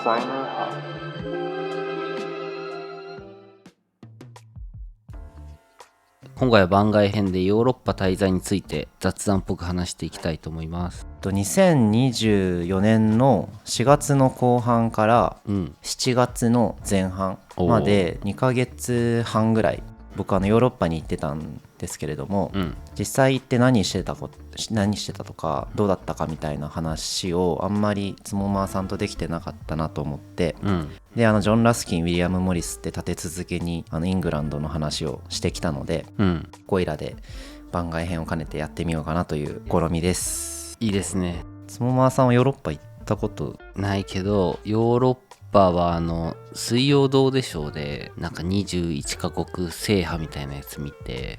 Designer Hub。今回は番外編でヨーロッパ滞在について雑談っぽく話していきたいと思います。2024年の4月の後半から7月の前半まで2ヶ月半ぐらい僕ヨーロッパに行ってたんですけれども、実際行って何してたとかどうだったかみたいな話をあんまりつもまーさんとできてなかったなと思って、でジョン・ラスキン、ウィリアム・モリスって立て続けにイングランドの話をしてきたので、こいらで番外編を兼ねてやってみようかなという試みです。いいですね。つもまーさんはヨーロッパ行ったことないけど、ヨーロッパは水曜どうでしょうでなんか21カ国制覇みたいなやつ見て、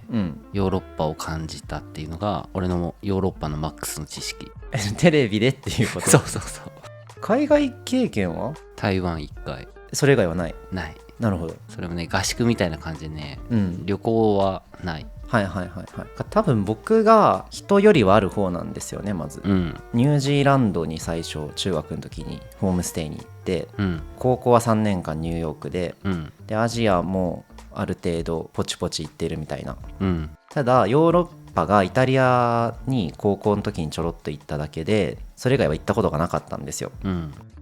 ヨーロッパを感じたっていうのが俺のヨーロッパのマックスの知識。テレビでっていうこと？そうそうそう。海外経験は？台湾1回。それ以外はない？ない。なるほど。それもね合宿みたいな感じでね、旅行はない。はいはいはいはい。多分僕が人よりはある方なんですよね。まず、ニュージーランドに最初中学の時にホームステイに行って、高校は3年間ニューヨークで、でアジアもある程度ポチポチ行ってるみたいな、ただヨーロッパがイタリアに高校の時にちょろっと行っただけでそれ以外は行ったことがなかったんですよ。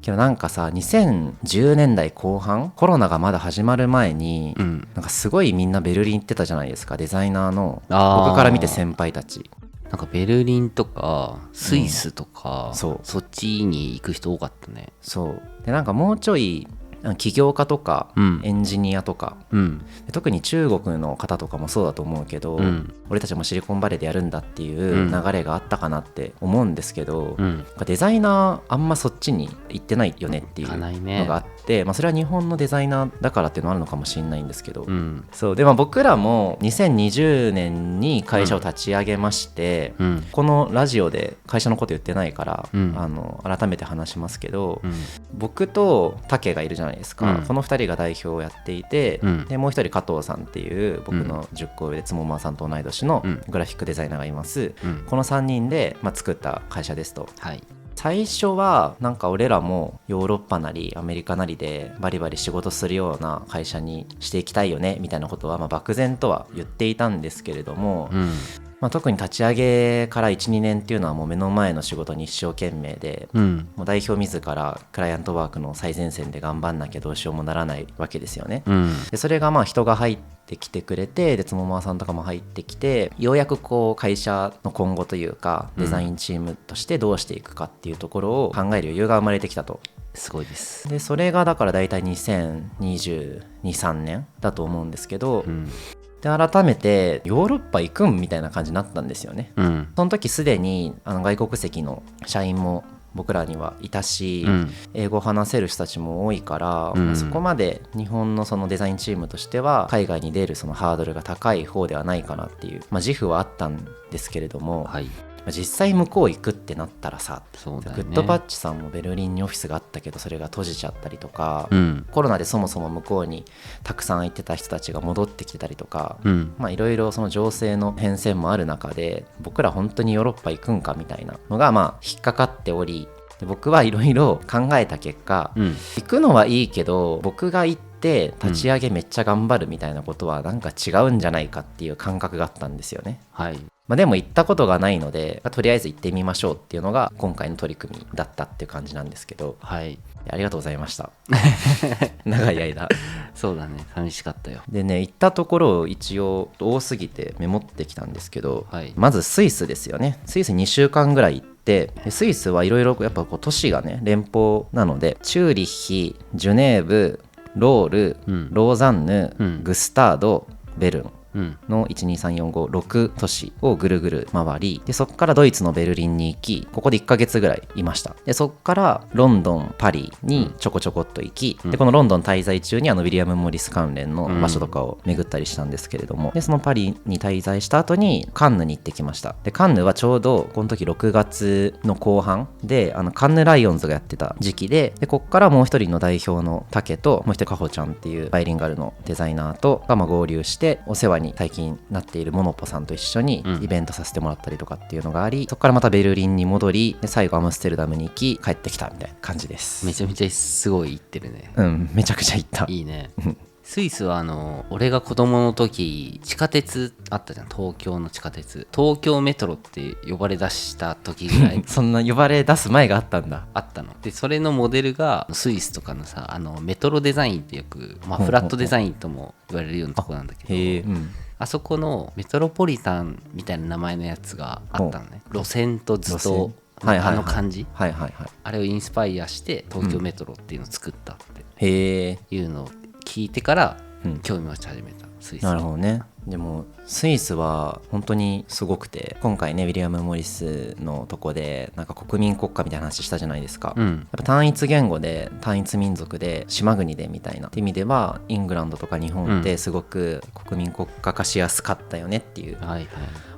けどなんかさ2010年代後半コロナがまだ始まる前に、なんかすごいみんなベルリン行ってたじゃないですか、デザイナーの僕から見て先輩たち。なんかベルリンとかスイスとか、そっちに行く人多かったね。そうでなんかもうちょい起業家とか、エンジニアとか、特に中国の方とかもそうだと思うけど、俺たちもシリコンバレーでやるんだっていう流れがあったかなって思うんですけど、デザイナーあんまそっちに行ってないよねっていうのがあって、それは日本のデザイナーだからっていうのもあるのかもしれないんですけど、そうで僕らも2020年に会社を立ち上げまして、このラジオで会社のこと言ってないから、改めて話しますけど、僕と竹がいるじゃないですか、この2人が代表をやっていて、でもう1人加藤さんっていう僕の10個上でつもまーさんと同い年のグラフィックデザイナーがいます、この3人で、作った会社ですと。最初はなんか俺らもヨーロッパなりアメリカなりでバリバリ仕事するような会社にしていきたいよねみたいなことは漠然とは言っていたんですけれども、特に立ち上げから 1,2 年っていうのはもう目の前の仕事に一生懸命で、もう代表自らクライアントワークの最前線で頑張んなきゃどうしようもならないわけですよね。でそれが人が入ってきてくれて、でつもまーさんとかも入ってきて、ようやくこう会社の今後というかデザインチームとしてどうしていくかっていうところを考える余裕が生まれてきたと。すごいです。でそれがだからだいたい2022、3年だと思うんですけど、で改めてヨーロッパ行くんみたいな感じになったんですよね。その時すでに外国籍の社員も僕らにはいたし、英語を話せる人たちも多いから、そこまで日本のそのデザインチームとしては海外に出るそのハードルが高い方ではないかなっていう、自負はあったんですけれども、実際向こう行くってなったらさ、グッドパッチさんもベルリンにオフィスがあったけどそれが閉じちゃったりとか、コロナでそもそも向こうにたくさん行ってた人たちが戻ってきてたりとか、いろいろその情勢の変遷もある中で僕ら本当にヨーロッパ行くんかみたいなのが引っかかっており、で僕はいろいろ考えた結果、行くのはいいけど僕が行って立ち上げめっちゃ頑張るみたいなことはなんか違うんじゃないかっていう感覚があったんですよね。でも行ったことがないのでとりあえず行ってみましょうっていうのが今回の取り組みだったっていう感じなんですけど、ありがとうございました長い間。そうだね、寂しかったよ。でね、行ったところを一応多すぎてメモってきたんですけど、まずスイスですよね。スイス2週間ぐらい行って、スイスはいろいろやっぱ都市がね連邦なので、チューリッヒ、ジュネーブ、ロール、ローザンヌ、グスタード、ベルンの12345都市をぐるぐる回り、でそこからドイツのベルリンに行き、ここで1ヶ月ぐらいいました。でそこからロンドン、パリにちょこちょこっと行き、でこのロンドン滞在中にウィリアム・モリス関連の場所とかを巡ったりしたんですけれども、でそのパリに滞在した後にカンヌに行ってきました。でカンヌはちょうどこの時6月の後半でカンヌライオンズがやってた時期で、ここからもう一人の代表の竹ともう一人カホちゃんっていうバイリンガルのデザイナーとが合流してお世話にに最近なっているモノポさんと一緒にイベントさせてもらったりとかっていうのがあり、そこからまたベルリンに戻り、で最後アムステルダムに行き帰ってきたみたいな感じです。めちゃめちゃすごい行ってるね。めちゃくちゃ行った。いいね。スイスは俺が子供の時地下鉄あったじゃん、東京の地下鉄、東京メトロって呼ばれ出した時ぐらいそんな呼ばれ出す前があったんだ。あったので、それのモデルがスイスとかのさメトロデザインってよく、フラットデザインとも言われるようなとこなんだけど、あそこのメトロポリタンみたいな名前のやつがあったのね。路線と図と感じ、あれをインスパイアして東京メトロっていうのを作ったっていうのを聞いてから興味持ち始めた、スイス。なるほどね。でもスイスは本当にすごくて、今回ねウィリアム・モリスのとこでなんか国民国家みたいな話したじゃないですか、やっぱ単一言語で単一民族で島国でみたいなって意味ではイングランドとか日本ってすごく国民国家化しやすかったよねっていう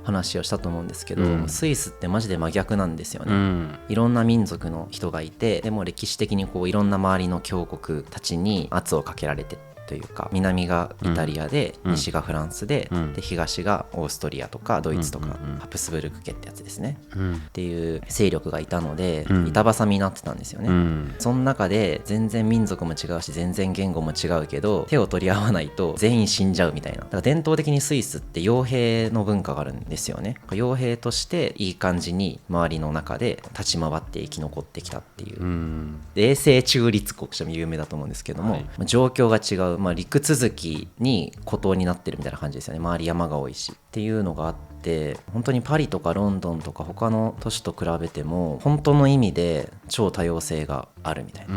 話をしたと思うんですけど、スイスってマジで真逆なんですよね、いろんな民族の人がいて、でも歴史的にこういろんな周りの強国たちに圧をかけられてというか、南がイタリアで、西がフランスで、で東がオーストリアとかドイツとか、ハプスブルク家ってやつですね、っていう勢力がいたので、板挟みになってたんですよね、その中で全然民族も違うし全然言語も違うけど手を取り合わないと全員死んじゃうみたいな。だから伝統的にスイスって傭兵の文化があるんですよね。傭兵としていい感じに周りの中で立ち回って生き残ってきたっていう、永世中立国としても有名だと思うんですけども、状況が違う、陸続きに孤島になってるみたいな感じですよね。周り山が多いしっていうのがあって、本当にパリとかロンドンとか他の都市と比べても本当の意味で超多様性があるみたいな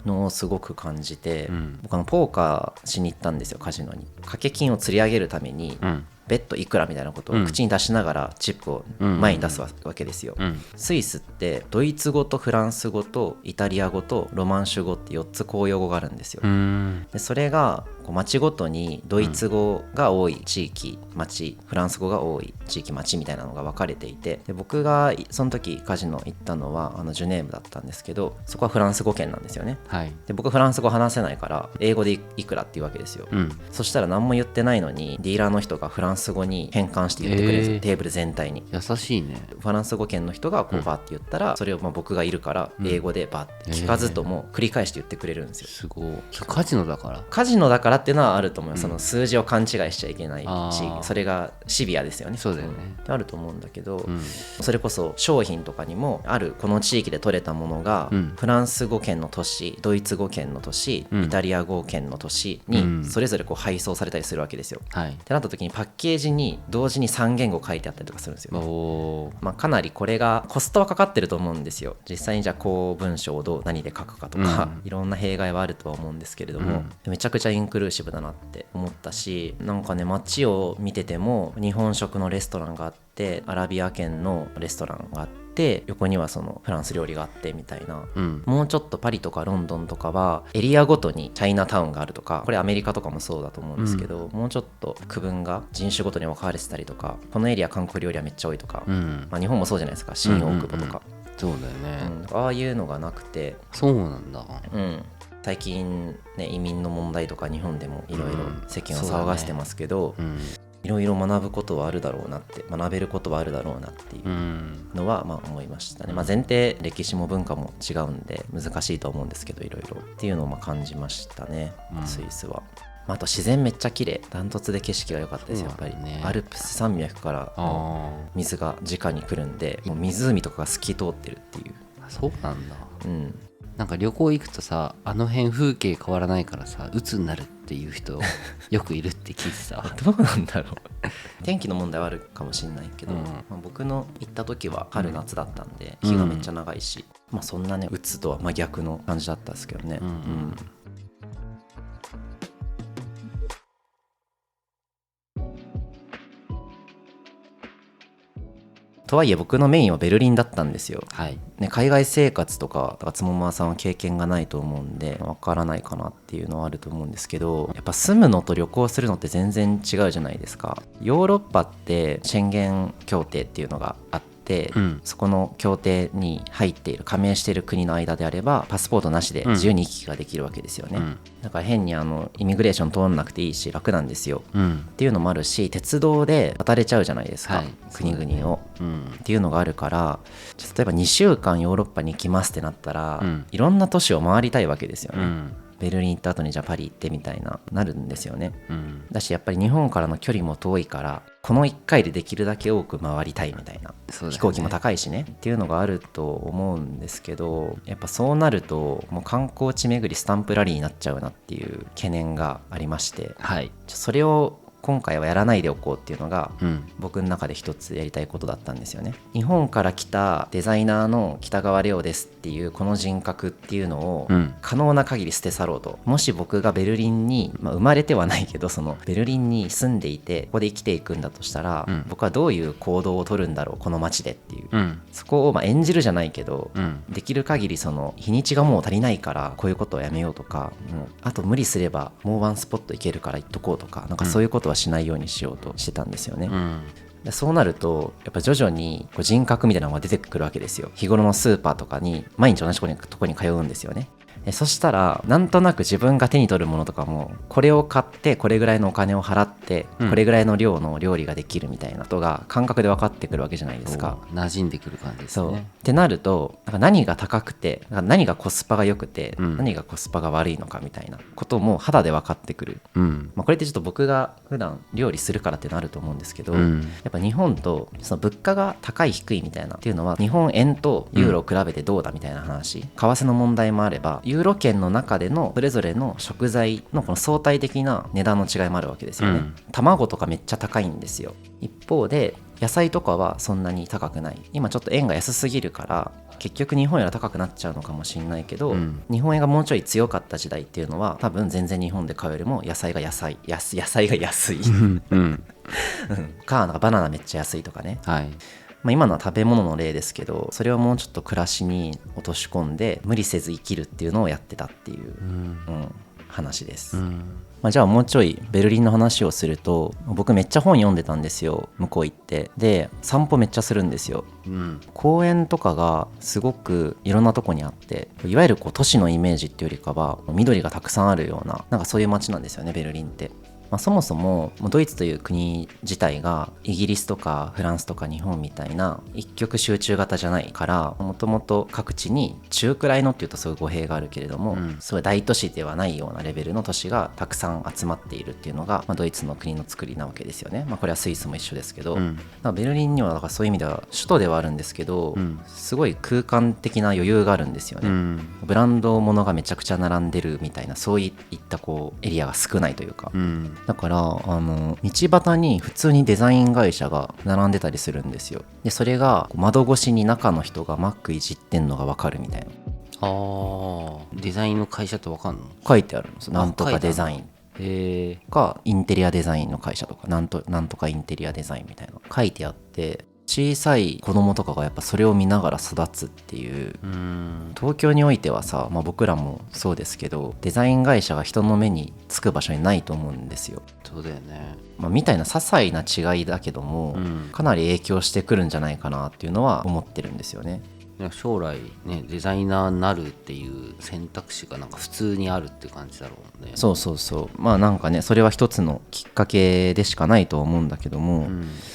のをすごく感じて、僕ポーカーしに行ったんですよ、カジノに。掛け金を釣り上げるために、ベッドいくらみたいなことを口に出しながらチップを前に出すわけですよ、スイスってドイツ語とフランス語とイタリア語とロマンシュ語って4つ公用語があるんですよ。でそれが町ごとにドイツ語が多い地域町、フランス語が多い地域町みたいなのが分かれていて、で僕がその時カジノ行ったのはジュネーブだったんですけど、そこはフランス語圏なんですよね、で僕フランス語話せないから英語でいくらっていうわけですよ、そしたら何も言ってないのにディーラーの人がフランス語に変換して言ってくれるんですよ、テーブル全体に。優しいね。フランス語圏の人がこうバーって言ったら、それを僕がいるから英語でバーって聞かずとも繰り返して言ってくれるんですよ。すごい。カジノだからっていうのはあると思います、その数字を勘違いしちゃいけないし、それがシビアですよね。そうだよね、あると思うんだけど、それこそ商品とかにもあるこの地域で取れたものが、フランス語圏の都市、ドイツ語圏の都市、イタリア語圏の都市にそれぞれこう配送されたりするわけですよ、ってなった時にパッケージに同時に3言語書いてあったりとかするんですよ、かなりこれがコストはかかってると思うんですよ。実際にじゃあこう文章を何で書くかとか、いろんな弊害はあるとは思うんですけれども、めちゃくちゃインクルーシブだなって思ったし、なんかね街を見てても日本食のレストランがあって、アラビア圏のレストランがあって、横にはそのフランス料理があってみたいな、もうちょっとパリとかロンドンとかはエリアごとにチャイナタウンがあるとか、これアメリカとかもそうだと思うんですけど、もうちょっと区分が人種ごとに分かれてたりとか、このエリア観光料理はめっちゃ多いとか、日本もそうじゃないですか、新大久保とか、そうだよね、ああいうのがなくて。そうなんだ。最近ね、移民の問題とか日本でもいろいろ世間を騒がしてますけど、いろいろ学ぶことはあるだろうなって、学べることはあるだろうなっていうのは思いましたね。前提歴史も文化も違うんで難しいと思うんですけど、いろいろっていうのを感じましたね、スイスは。あと自然めっちゃ綺麗、ダントツで景色が良かったですやっぱり、アルプス山脈から水が直に来るんで、もう湖とかが透き通ってるっていう。そうなんだ。なんか旅行行くとさ、あの辺風景変わらないからさ、鬱になるっていう人よくいるって聞いてさどうなんだろう天気の問題はあるかもしれないけど、僕の行った時は春夏だったんで、日がめっちゃ長いし、そんなね鬱とは真逆の感じだったんですけどね。とはいえ僕のメインはベルリンだったんですよ、海外生活とかつもまさんは経験がないと思うんでわからないかなっていうのはあると思うんですけど、やっぱ住むのと旅行するのって全然違うじゃないですか。ヨーロッパって宣言協定っていうのがあって、て、そこの協定に入っている加盟している国の間であればパスポートなしで自由に行き来ができるわけですよね、だから変にイミグレーション通らなくていいし楽なんですよ、っていうのもあるし、鉄道で渡れちゃうじゃないですか、はい、国々を、っていうのがあるから、例えば2週間ヨーロッパに行きますってなったら、いろんな都市を回りたいわけですよね、ベルリン行った後にじゃあパリ行ってみたいなるんですよね、だしやっぱり日本からの距離も遠いからこの1回でできるだけ多く回りたいみたいな、飛行機も高いしねっていうのがあると思うんですけど、やっぱそうなるともう観光地巡りスタンプラリーになっちゃうなっていう懸念がありまして、はい、それを今回はやらないでおこうっていうのが、僕の中で一つやりたいことだったんですよね。日本から来たデザイナーの北川レオですっていうこの人格っていうのを可能な限り捨て去ろうと、もし僕がベルリンに、生まれてはないけどそのベルリンに住んでいてここで生きていくんだとしたら、僕はどういう行動を取るんだろうこの街でっていう、そこを演じるじゃないけど、できる限りその日にちがもう足りないからこういうことをやめようとか、あと無理すればもうワンスポット行けるから行っとこうとか、なんかそういうことはしないようにしようとしてたんですよね、でそうなるとやっぱ徐々にこう人格みたいなのが出てくるわけですよ。日頃のスーパーとかに毎日同じとこに通うんですよね。そしたらなんとなく自分が手に取るものとかもこれを買ってこれぐらいのお金を払ってこれぐらいの量の料理ができるみたいなことが感覚で分かってくるわけじゃないですか。馴染んでくる感じですね。そうってなるとなんか何が高くて何がコスパが良くて、何がコスパが悪いのかみたいなことも肌で分かってくる、これってちょっと僕が普段料理するからってなると思うんですけど、やっぱ日本とその物価が高い低いみたいなっていうのは日本円とユーロを比べてどうだみたいな話、為替の問題もあればユーロ圏の中でのそれぞれの食材のこの相対的な値段の違いもあるわけですよね、卵とかめっちゃ高いんですよ。一方で野菜とかはそんなに高くない。今ちょっと円が安すぎるから結局日本より高くなっちゃうのかもしれないけど、日本円がもうちょい強かった時代っていうのは多分全然日本で買うよりも野菜が安いなんかバナナめっちゃ安いとかね、はい、今のは食べ物の例ですけど、それをもうちょっと暮らしに落とし込んで無理せず生きるっていうのをやってたっていう、話です、じゃあもうちょいベルリンの話をすると、僕めっちゃ本読んでたんですよ向こう行って。で散歩めっちゃするんですよ、公園とかがすごくいろんなとこにあって、いわゆるこう都市のイメージっていうよりかは緑がたくさんあるような、なんかそういう街なんですよねベルリンって。そもそもドイツという国自体がイギリスとかフランスとか日本みたいな一極集中型じゃないから、もともと各地に中くらいのっていうとすごい語弊があるけれども、すごい大都市ではないようなレベルの都市がたくさん集まっているっていうのが、ドイツの国の作りなわけですよね。これはスイスも一緒ですけど、だからベルリンにはだからそういう意味では首都ではあるんですけど、すごい空間的な余裕があるんですよね、ブランド物がめちゃくちゃ並んでるみたいな、そういったこうエリアが少ないというか、だから道端に普通にデザイン会社が並んでたりするんですよ。でそれが窓越しに中の人が Mac いじってんのが分かるみたいな。デザインの会社って分かんの？書いてあるんですよ。なんとかデザインかインテリアデザインの会社とかなんとかインテリアデザインみたいな書いてあって、小さい子供とかがやっぱそれを見ながら育つっていう。東京においてはさ、僕らもそうですけどデザイン会社が人の目につく場所にないと思うんですよ。そうだよね。みたいな些細な違いだけども、かなり影響してくるんじゃないかなっていうのは思ってるんですよね。将来ねデザイナーになるっていう選択肢がなんか普通にあるって感じだろうね。そうなんかね、それは一つのきっかけでしかないと思うんだけども、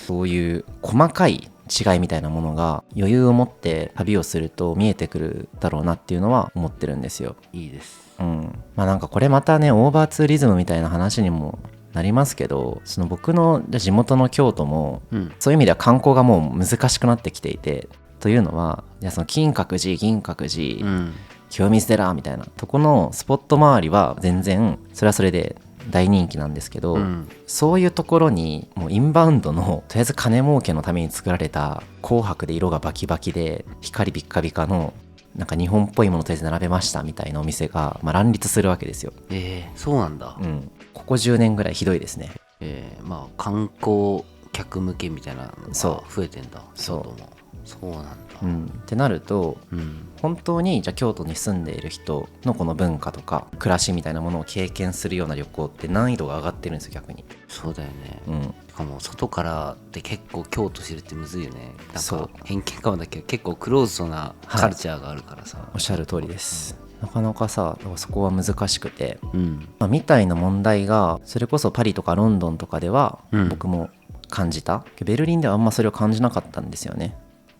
そういう細かい違いみたいなものが余裕を持って旅をすると見えてくるだろうなっていうのは思ってるんですよ。いいです。なんかこれまたねオーバーツーリズムみたいな話にもなりますけど、その僕の地元の京都も、そういう意味では観光がもう難しくなってきていて、というのはその金閣寺銀閣寺、清水寺みたいなとこのスポット周りは全然それはそれで大人気なんですけど、そういうところにもうインバウンドのとりあえず金儲けのために作られた紅白で色がバキバキで光ビッカビカのなんか日本っぽいものとりあえず並べましたみたいなお店が乱立するわけですよ。そうなんだ。ここ10年ぐらいひどいですね。観光客向けみたいなのが増えてんだ。そうなんだ、ってなると、本当にじゃあ京都に住んでいる人のこの文化とか暮らしみたいなものを経験するような旅行って難易度が上がってるんですよ逆に。そうだよね、しかも外からって結構京都知るってむずいよね。なんか偏見かもだけど結構クローズドなカルチャーがあるからさ、おっしゃる通りです、なかなかさそこは難しくて、みたいな問題がそれこそパリとかロンドンとかでは僕も感じた、ベルリンではあんまそれを感じなかったんですよね。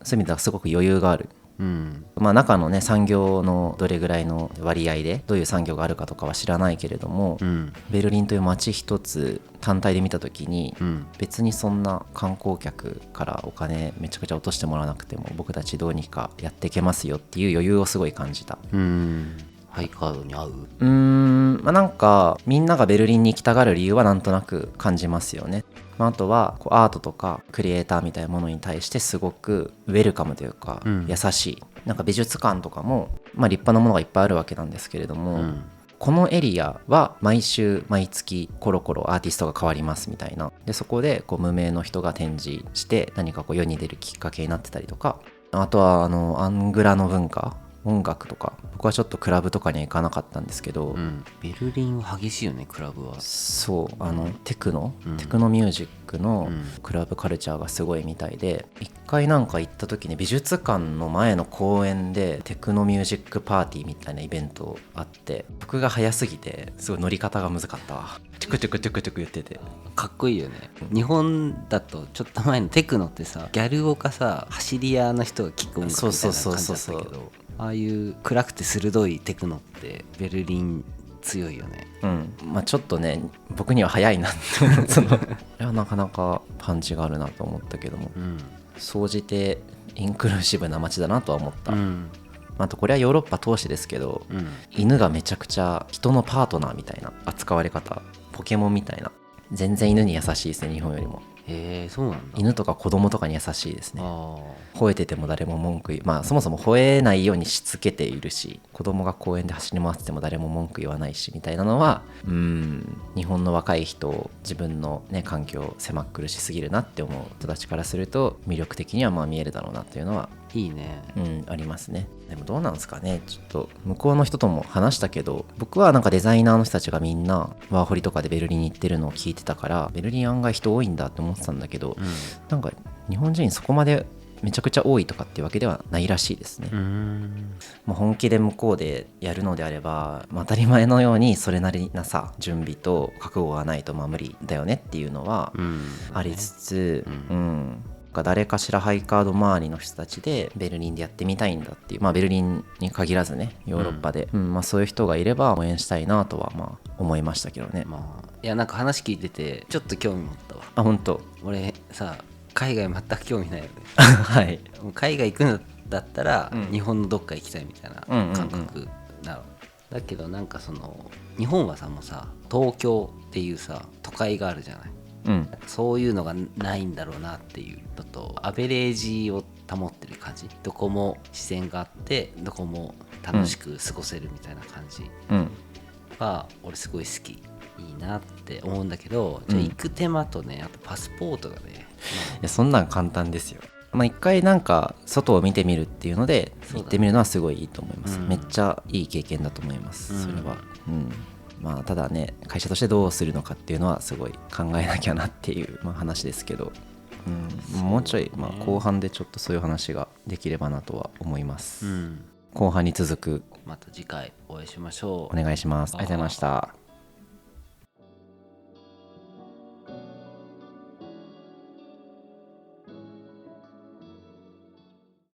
そういう意味ではすごく余裕がある、中のね産業のどれぐらいの割合でどういう産業があるかとかは知らないけれども、ベルリンという街一つ単体で見た時に、別にそんな観光客からお金めちゃくちゃ落としてもらわなくても僕たちどうにかやっていけますよっていう余裕をすごい感じた。ハイカードに合う？なんかみんながベルリンに行きたがる理由はなんとなく感じますよね。あとはこうアートとかクリエイターみたいなものに対してすごくウェルカムというか、優しい。なんか美術館とかも、立派なものがいっぱいあるわけなんですけれども、このエリアは毎週毎月コロコロアーティストが変わりますみたいな。でそこでこう無名の人が展示して何かこう世に出るきっかけになってたりとか、あとはアングラの文化、音楽とか、僕はちょっとクラブとかには行かなかったんですけど、ベルリンは激しいよねクラブは。そうテクノミュージックのクラブカルチャーがすごいみたいで、一回なんか行った時に美術館の前の公園でテクノミュージックパーティーみたいなイベントあって、曲が速すぎてすごい乗り方が難かったわ。トゥクトゥクトゥクトゥク言っててかっこいいよね。日本だとちょっと前のテクノってさ、ギャル語かさ走り屋の人が聴く音楽みたいな感じだったけど、ああいう暗くて鋭いテクノってベルリン強いよね。ちょっとね僕には早いなって思それはなかなかパンチがあるなと思ったけども、総じてインクルーシブな街だなとは思った。あとこれはヨーロッパ通してですけど、犬がめちゃくちゃ人のパートナーみたいな扱われ方、ポケモンみたいな。全然犬に優しいですね日本よりも。そうなんだ。犬とか子供とかに優しいですね。吠えてても誰も文句そもそも吠えないようにしつけているし、子供が公園で走り回ってても誰も文句言わないしみたいなのは、日本の若い人、自分のね環境狭苦しすぎるなって思う人たちからすると魅力的には見えるだろうなっていうのはいいね。ありますね。でもどうなんですかね、ちょっと向こうの人とも話したけど、僕はなんかデザイナーの人たちがみんなワーホリとかでベルリンに行ってるのを聞いてたから、ベルリン案外人多いんだって思ってたんだけど、なんか日本人そこまでめちゃくちゃ多いとかっていうわけではないらしいですね。もう本気で向こうでやるのであれば、当たり前のようにそれなりなさ準備と覚悟がないと無理だよねっていうのはありつつ、誰かしらハイカード周りの人たちでベルリンでやってみたいんだっていう、ベルリンに限らずねヨーロッパで、そういう人がいれば応援したいなとは思いましたけどね。いやなんか話聞いててちょっと興味持ったわ。本当？俺さ海外全く興味ないよねはい。海外行くんだったら、日本のどっか行きたいみたいな感覚なの、だけどなんかその日本はさもうさ東京っていうさ都会があるじゃない。そういうのがないんだろうなっていうのと、アベレージを保ってる感じ、どこも自然があってどこも楽しく過ごせるみたいな感じは俺すごい好き、いいなって思うんだけど、じゃあ行く手間とね、あとパスポートがね、いやそんなん簡単ですよ。一回なんか外を見てみるっていうので行ってみるのはすごいいいと思います。めっちゃいい経験だと思います、それは。ただね会社としてどうするのかっていうのはすごい考えなきゃなっていう、話ですけど、もうちょい、後半でちょっとそういう話ができればなとは思います、後半に続くまた次回お会いしましょう。お願いします。ありがとうございました。